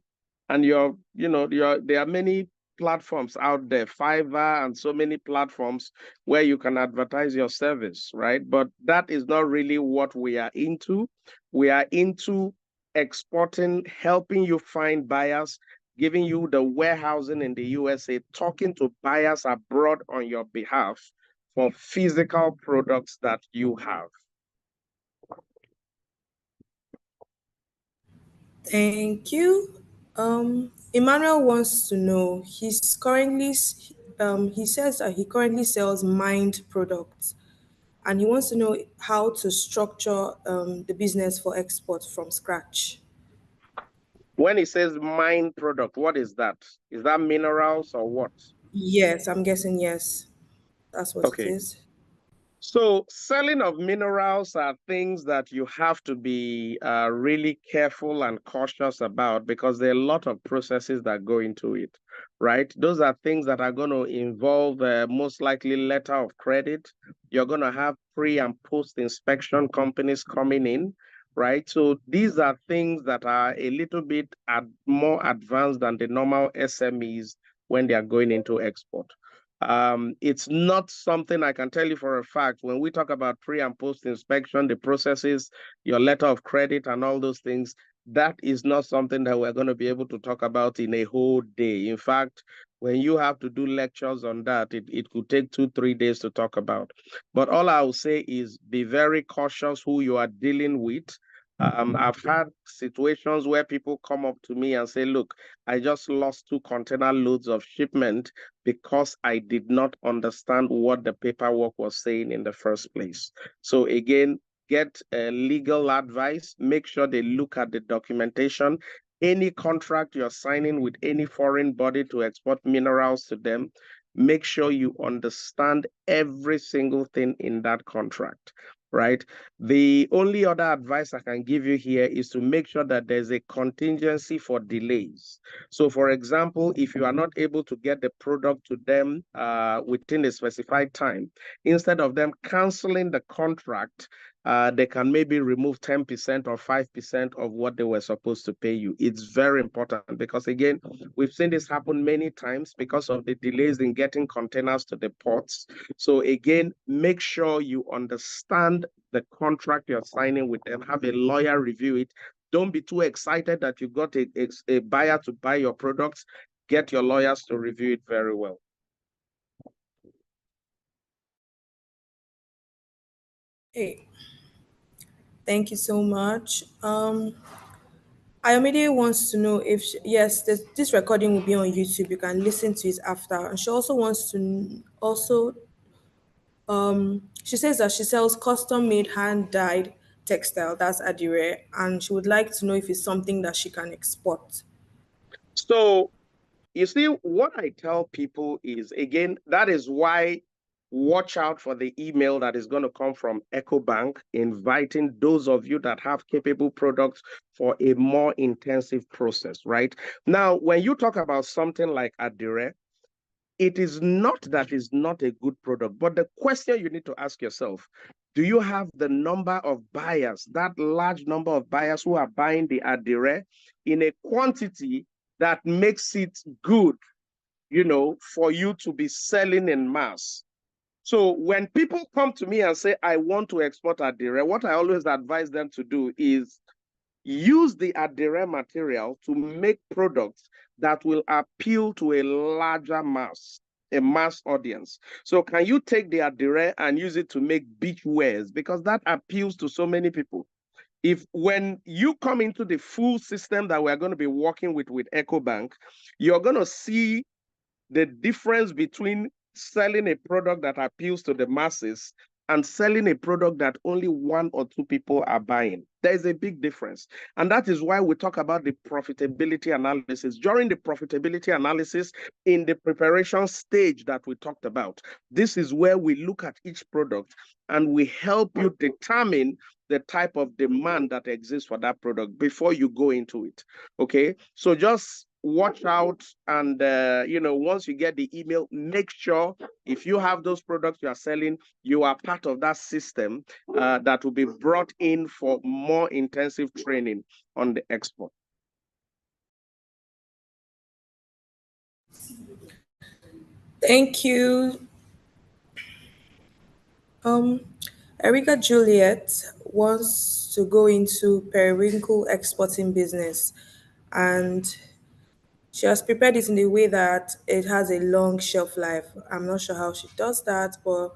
and there are many platforms out there, Fiverr and so many platforms where you can advertise your service, right? But that is not really what we are into. We are into exporting, helping you find buyers, giving you the warehousing in the USA, talking to buyers abroad on your behalf for physical products that you have. Thank you. Emmanuel wants to know he says that he currently sells mined products, and he wants to know how to structure the business for export from scratch. When it says mine product, what is that? Is that minerals or what? Yes, I'm guessing yes. That's what it Okay. is. So selling of minerals are things that you have to be really careful and cautious about, because there are a lot of processes that go into it, right? Those are things that are going to involve most likely letter of credit. You're going to have pre and post inspection companies coming in, right? So these are things that are a little bit more advanced than the normal SMEs when they are going into export. It's not something I can tell you for a fact. When we talk about pre and post inspection, the processes, your letter of credit, and all those things, that is not something that we're going to be able to talk about in a whole day. In fact, when you have to do lectures on that, it could take 2, 3 days to talk about. But all I will say is be very cautious who you are dealing with. I've had situations where people come up to me and say, look, I just lost 2 container loads of shipment because I did not understand what the paperwork was saying in the first place. So again, get legal advice, make sure they look at the documentation. Any contract you're signing with any foreign body to export minerals to them, make sure you understand every single thing in that contract, right? The only other advice I can give you here is to make sure that there's a contingency for delays. So, for example, if you are not able to get the product to them within a specified time, instead of them canceling the contract, they can maybe remove 10% or 5% of what they were supposed to pay you. It's very important because, again, we've seen this happen many times because of the delays in getting containers to the ports. So, again, make sure you understand the contract you're signing with them, have a lawyer review it. Don't be too excited that you got a buyer to buy your products. Get your lawyers to review it very well. Hey, thank you so much. Ayomide wants to know if yes, this recording will be on YouTube. You can listen to it after. And she also wants to also she says that she sells custom made hand dyed textile. That's Adire, and she would like to know if it's something that she can export. So you see, what I tell people is, again, that is why watch out for the email that is going to come from EcoBank inviting those of you that have capable products for a more intensive process, right? Now, when you talk about something like Adire, it is not that it's not a good product, but the question you need to ask yourself, do you have the number of buyers, that large number of buyers who are buying the Adire in a quantity that makes it good, for you to be selling in mass? So when people come to me and say, I want to export Adire, what I always advise them to do is use the Adire material to make products that will appeal to a larger mass, a mass audience. So can you take the Adire and use it to make beach wears? Because that appeals to so many people. If when you come into the full system that we're going to be working with EcoBank, you're going to see the difference between selling a product that appeals to the masses and selling a product that only one or two people are buying. There's a big difference. And that is why we talk about the profitability analysis. During the profitability analysis, in the preparation stage that we talked about, this is where we look at each product and we help you determine the type of demand that exists for that product before you go into it. Okay, so just watch out, and once you get the email, make sure if you have those products you are selling, you are part of that system that will be brought in for more intensive training on the export. Thank you. Um, Erica Juliet wants to go into periwinkle exporting business, and she has prepared it in a way that it has a long shelf life. I'm not sure how she does that, but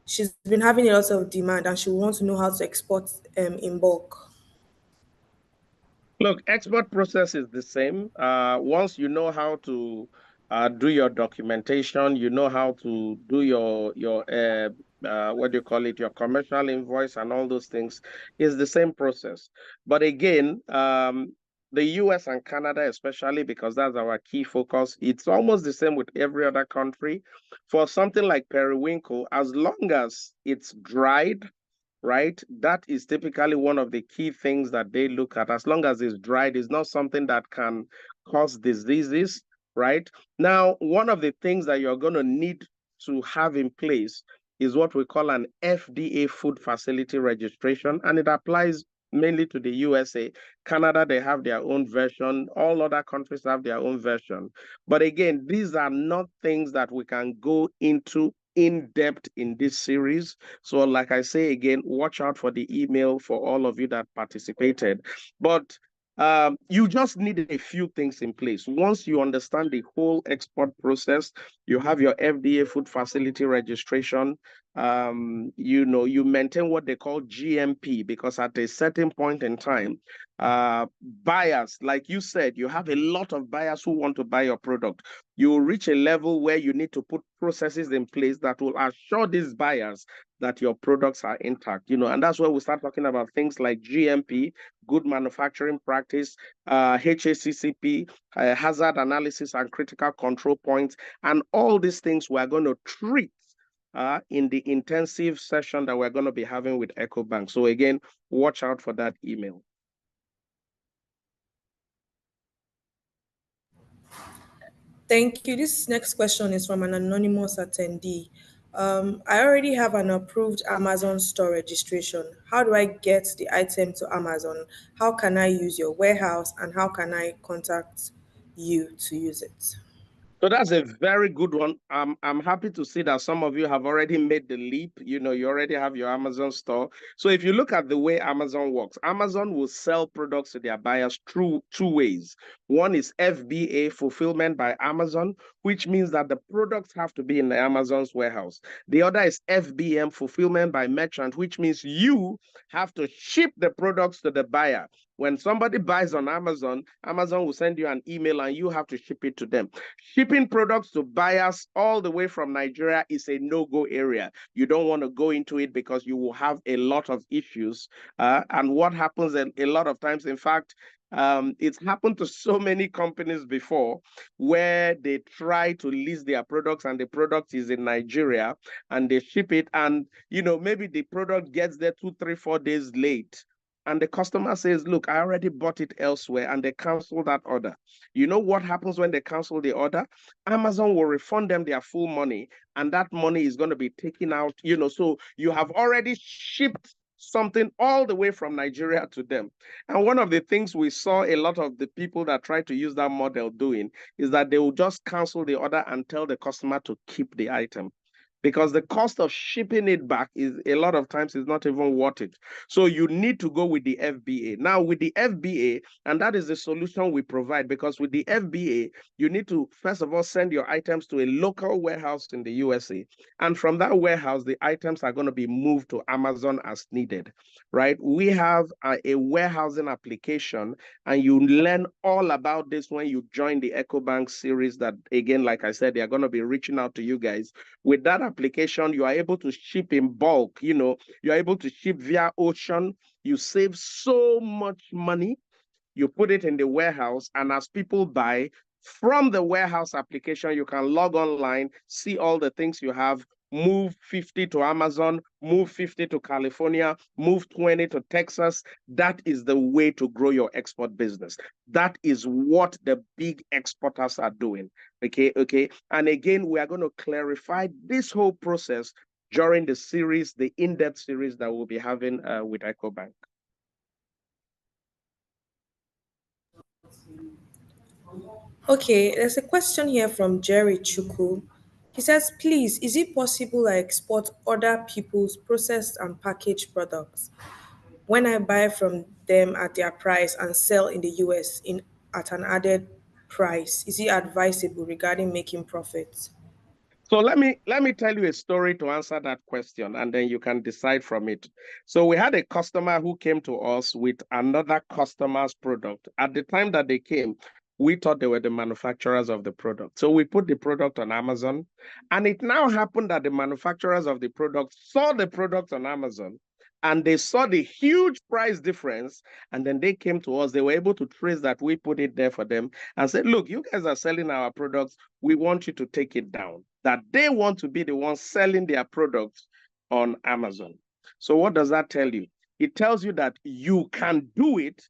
she's been having a lot of demand and she wants to know how to export in bulk. Look, export process is the same. Once you know how to do your documentation, you know how to do your what do you call it, your commercial invoice and all those things, is the same process. But again, the US and Canada, especially because that's our key focus, it's almost the same with every other country. For something like periwinkle, as long as it's dried, right? That is typically one of the key things that they look at. As long as it's dried, it's not something that can cause diseases, right? Now, one of the things that you're going to need to have in place is what we call an FDA food facility registration, and it applies mainly to the USA. Canada, they have their own version. All other countries have their own version. But again, these are not things that we can go into in depth in this series. So, like I say again, watch out for the email for all of you that participated. But you just need a few things in place. Once you understand the whole export process, you have your FDA food facility registration. You maintain what they call GMP, because at a certain point in time, buyers, like you said, you have a lot of buyers who want to buy your product. You will reach a level where you need to put processes in place that will assure these buyers that your products are intact, and that's where we start talking about things like GMP, good manufacturing practice, HACCP, hazard analysis and critical control points, and all these things we're going to treat in the intensive session that we're going to be having with EcoBank. So again, watch out for that email. Thank you. This next question is from an anonymous attendee. I already have an approved Amazon store registration. How do I get the item to Amazon? How can I use your warehouse and how can I contact you to use it? So that's a very good one. I'm happy to see that some of you have already made the leap. You know, you already have your Amazon store. So if you look at the way Amazon works, Amazon will sell products to their buyers through two ways. One is FBA, fulfillment by Amazon, which means that the products have to be in the Amazon's warehouse. The other is FBM, fulfillment by merchant, which means you have to ship the products to the buyer. When somebody buys on Amazon, Amazon will send you an email and you have to ship it to them. Shipping products to buyers all the way from Nigeria is a no-go area. You don't want to go into it because you will have a lot of issues. And what happens a lot of times, in fact, it's happened to so many companies before where they try to list their products and the product is in Nigeria and they ship it and, you know, maybe the product gets there 2, 3, 4 days late. And the customer says, look, I already bought it elsewhere, and they cancel that order. You know what happens when they cancel the order? Amazon will refund them their full money, and that money is going to be taken out, you know, so you have already shipped something all the way from Nigeria to them. And one of the things we saw a lot of the people that try to use that model doing is that they will just cancel the order and tell the customer to keep the item, because the cost of shipping it back is a lot of times is not even worth it. So you need to go with the FBA. Now with the FBA, and that is the solution we provide, because with the FBA, you need to first of all send your items to a local warehouse in the USA. And from that warehouse, the items are going to be moved to Amazon as needed, right? We have a warehousing application, and you learn all about this when you join the EcoBank series that, again, like I said, they're going to be reaching out to you guys. With that application, you are able to ship in bulk. You know, you're able to ship via ocean. You save so much money. You put it in the warehouse, and as people buy from the warehouse application, you can log online, see all the things you have, move 50 to Amazon, move 50 to California, move 20 to Texas. That is the way to grow your export business. That is what the big exporters are doing. Okay. And again, we are going to clarify this whole process during the series, the in-depth series that we'll be having with EcoBank. Okay, there's a question here from Jerry Chuku. He says, please, is it possible I export other people's processed and packaged products when I buy from them at their price and sell in the US at an added price? Is it advisable regarding making profits? So let me tell you a story to answer that question, and then you can decide from it. So we had a customer who came to us with another customer's product. At the time that they came, we thought they were the manufacturers of the product. So we put the product on Amazon, and it now happened that the manufacturers of the product saw the product on Amazon, and they saw the huge price difference, and then they came to us. They were able to trace that we put it there for them and said, look, you guys are selling our products. We want you to take it down. That they want to be the ones selling their products on Amazon. So what does that tell you? It tells you that you can do it,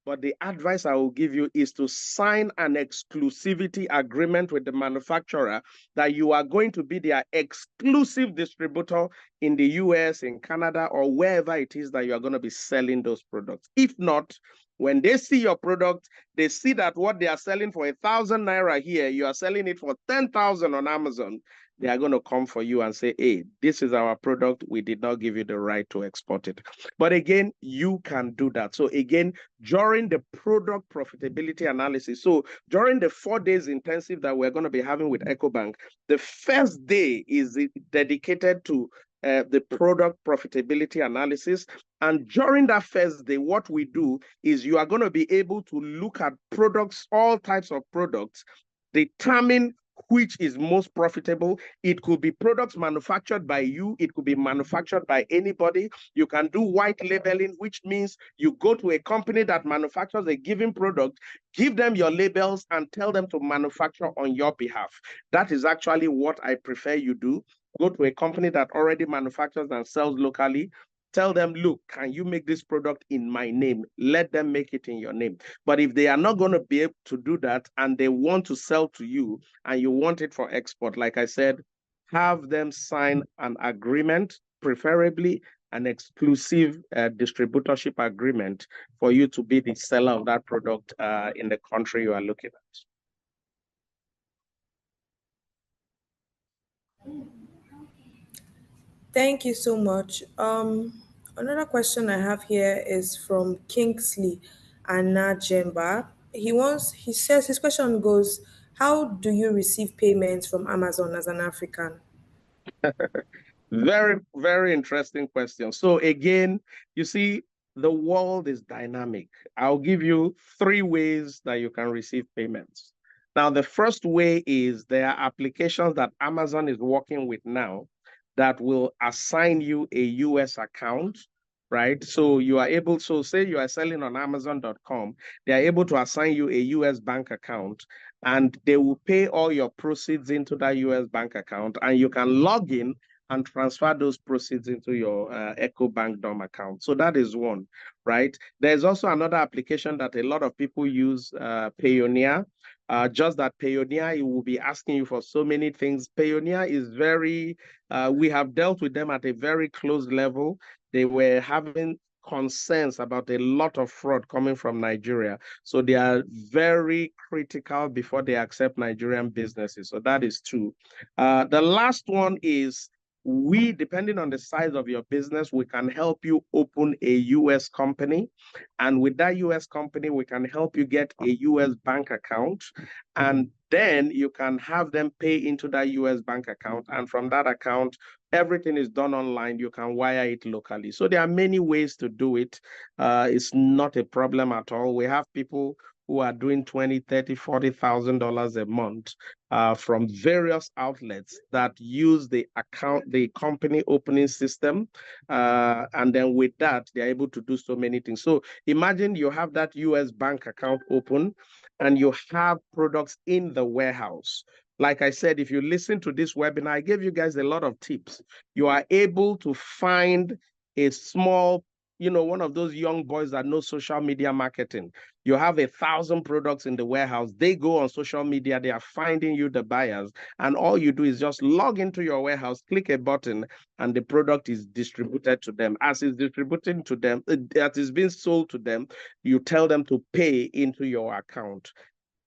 but the advice I will give you is to sign an exclusivity agreement with the manufacturer that you are going to be their exclusive distributor in the US, in Canada, or wherever it is that you are going to be selling those products. If not, when they see your product, they see that what they are selling for 1,000 naira here, you are selling it for 10,000 on Amazon. They are going to come for you and say, hey, this is our product. We did not give you the right to export it. But again, you can do that. So again, during the product profitability analysis, so during the 4 days intensive that we're going to be having with EcoBank, the first day is dedicated to the product profitability analysis. And during that first day, what we do is you are going to be able to look at products, all types of products, determine which is most profitable. It could be products manufactured by you. It could be manufactured by anybody. You can do white labeling, which means you go to a company that manufactures a given product, give them your labels and tell them to manufacture on your behalf. That is actually what I prefer you do. Go to a company that already manufactures and sells locally. Tell them, look, can you make this product in my name? Let them make it in your name. But if they are not going to be able to do that and they want to sell to you and you want it for export, like I said, have them sign an agreement, preferably an exclusive distributorship agreement for you to be the seller of that product in the country you are looking at. Thank you so much. Another question I have here is from Kingsley Anajemba. He says his question goes, how do you receive payments from Amazon as an African? Very, very interesting question. So again, you see, the world is dynamic. I'll give you three ways that you can receive payments. Now, the first way is there are applications that Amazon is working with now that will assign you a US account, right? So you are able, so say you are selling on Amazon.com, they are able to assign you a US bank account and they will pay all your proceeds into that US bank account and you can log in and transfer those proceeds into your EcoBank DOM account. So that is one, right? There's also another application that a lot of people use, Payoneer. Just that Payoneer, it will be asking you for so many things. Payoneer is very, we have dealt with them at a very close level. They were having concerns about a lot of fraud coming from Nigeria. So they are very critical before they accept Nigerian businesses. So that is two. The last one is we, depending on the size of your business, we can help you open a US company. And with that US company, we can help you get a US bank account. And then you can have them pay into that US bank account. And from that account, everything is done online. You can wire it locally. So there are many ways to do it. It's not a problem at all. We have people who are doing $20,000, $30,000, $40,000 a month from various outlets that use the company opening system. And then with that, they're able to do so many things. So imagine you have that US bank account open and you have products in the warehouse. Like I said, if you listen to this webinar, I gave you guys a lot of tips. You are able to find a small, one of those young boys that know social media marketing. You have 1,000 products in the warehouse. They go on social media. They are finding you the buyers. And all you do is just log into your warehouse, click a button, and the product is distributed to them. As it's distributed to them, that is being sold to them, you tell them to pay into your account.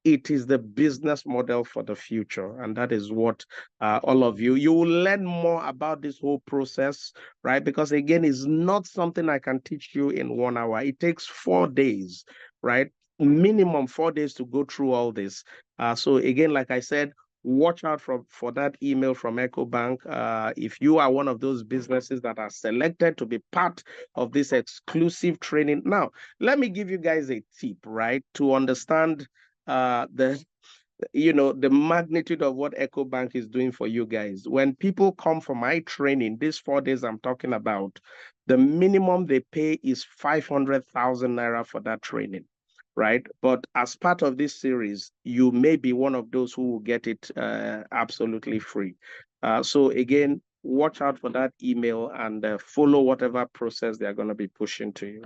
It is the business model for the future. And that is what all of you will learn more about this whole process, right? Because again, it's not something I can teach you in 1 hour. It takes 4 days, right? Minimum 4 days to go through all this. So again, like I said, watch out for that email from EcoBank. If you are one of those businesses that are selected to be part of this exclusive training. Now, let me give you guys a tip, right? To understand the magnitude of what EcoBank is doing for you guys. When people come for my training, these 4 days I'm talking about, the minimum they pay is 500,000 naira for that training, right? But as part of this series, you may be one of those who will get it absolutely free. So again, watch out for that email and follow whatever process they're going to be pushing to you.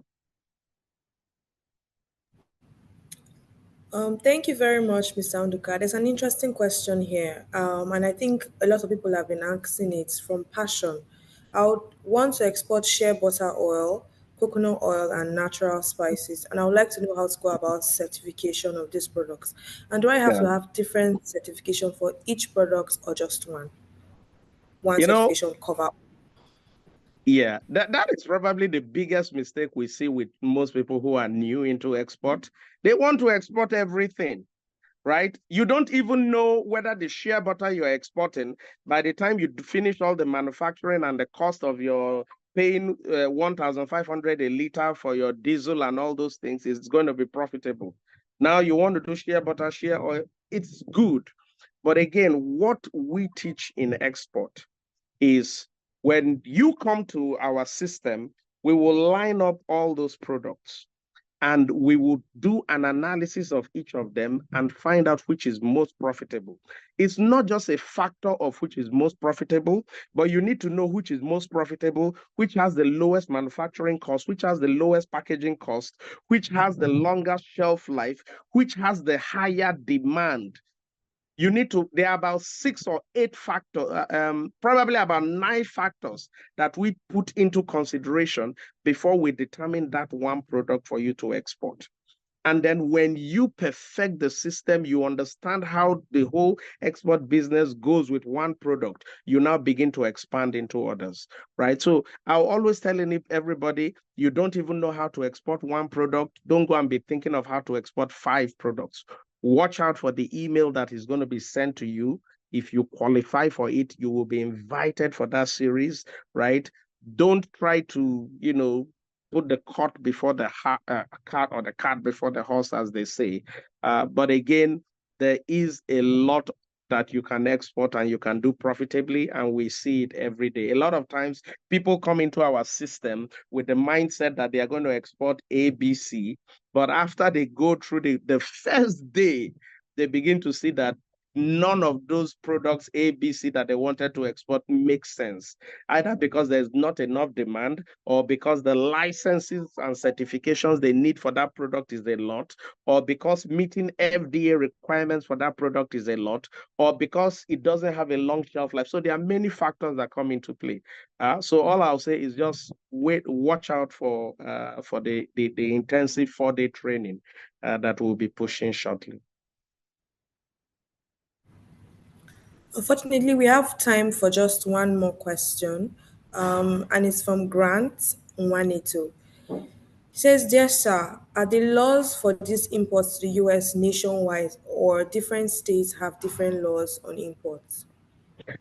Thank you very much, Mr. Unduka. There's an interesting question here, and I think a lot of people have been asking it from passion. I would want to export shea butter oil, coconut oil, and natural spices, and I would like to know how to go about certification of these products. And do I have Yeah. to have different certification for each product or just one? One You know, certification cover. Yeah, that is probably the biggest mistake we see with most people who are new into export. They want to export everything, right? You don't even know whether the shea butter you're exporting, by the time you finish all the manufacturing and the cost of your paying 1,500 a liter for your diesel and all those things is going to be profitable. Now you want to do shea butter, shea oil, it's good. But again, what we teach in export is when you come to our system, we will line up all those products and we will do an analysis of each of them and find out which is most profitable. It's not just a factor of which is most profitable, but you need to know which is most profitable, which has the lowest manufacturing cost, which has the lowest packaging cost, which has the longest shelf life, which has the higher demand. You need to, there are about 6 or 8 factors, probably about 9 factors that we put into consideration before we determine that one product for you to export. And then when you perfect the system, you understand how the whole export business goes with one product, you now begin to expand into others, right? So I'll always tell everybody, you don't even know how to export one product, don't go and be thinking of how to export 5 products. Watch out for the email that is going to be sent to you. If you qualify for it, you will be invited for that series, right? Don't try to, put the cart before the cart, or the cart before the horse, as they say. But again, there is a lot that you can export and you can do profitably, and we see it every day. A lot of times, people come into our system with the mindset that they are going to export A, B, C, but after they go through the first day, they begin to see that none of those products A, B, C that they wanted to export makes sense, either because there's not enough demand, or because the licenses and certifications they need for that product is a lot, or because meeting FDA requirements for that product is a lot, or because it doesn't have a long shelf life. So there are many factors that come into play. So all I'll say is just watch out for the intensive 4-day training that we'll be pushing shortly. Unfortunately, we have time for just one more question, and it's from Grant Nwaneto. He says, "Dear sir, are the laws for these imports to the US nationwide, or different states have different laws on imports?"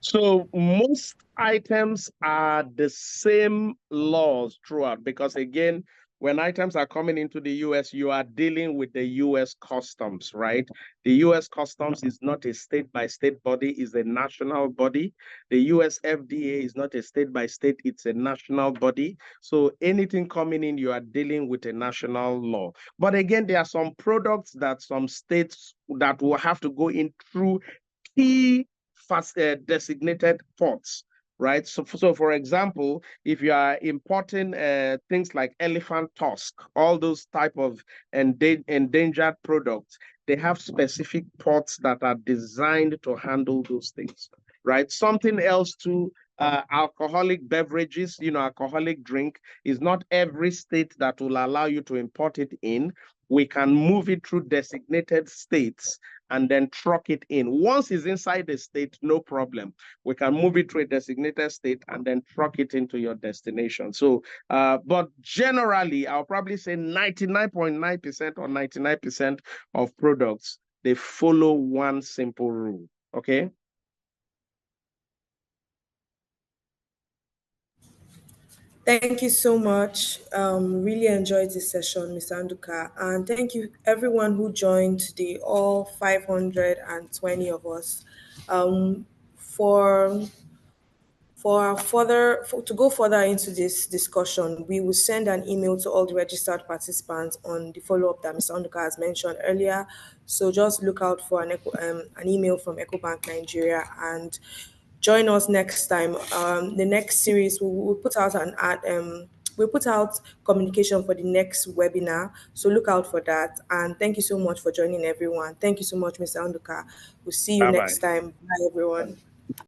So most items are the same laws throughout, because again, when items are coming into the US, you are dealing with the US customs, right? The US customs is not a state by state body, it's a national body. The US FDA is not a state by state, it's a national body. So anything coming in, you are dealing with a national law. But again, there are some products that some states that will have to go in through key designated ports, right? So for example, if you are importing things like elephant tusk, all those type of endangered products, they have specific ports that are designed to handle those things, right? Something else too, alcoholic beverages, alcoholic drink is not every state that will allow you to import it in. We can move it through designated states and then truck it in. Once it's inside the state, no problem. We can move it to a designated state and then truck it into your destination. So, but generally, I'll probably say 99.9% or 99% of products, they follow one simple rule, okay? Thank you so much. Really enjoyed this session, Mr. Anduka. And thank you, everyone who joined today, all 520 of us. For to go further into this discussion, we will send an email to all the registered participants on the follow-up that Mr. Onduka has mentioned earlier. So just look out for an email from EcoBank Nigeria, and join us next time. The next series we'll put out an ad. We'll put out communication for the next webinar, so look out for that. And thank you so much for joining, everyone. Thank you so much, Mr. Onduka. We'll see you Bye-bye. next time. Bye, everyone.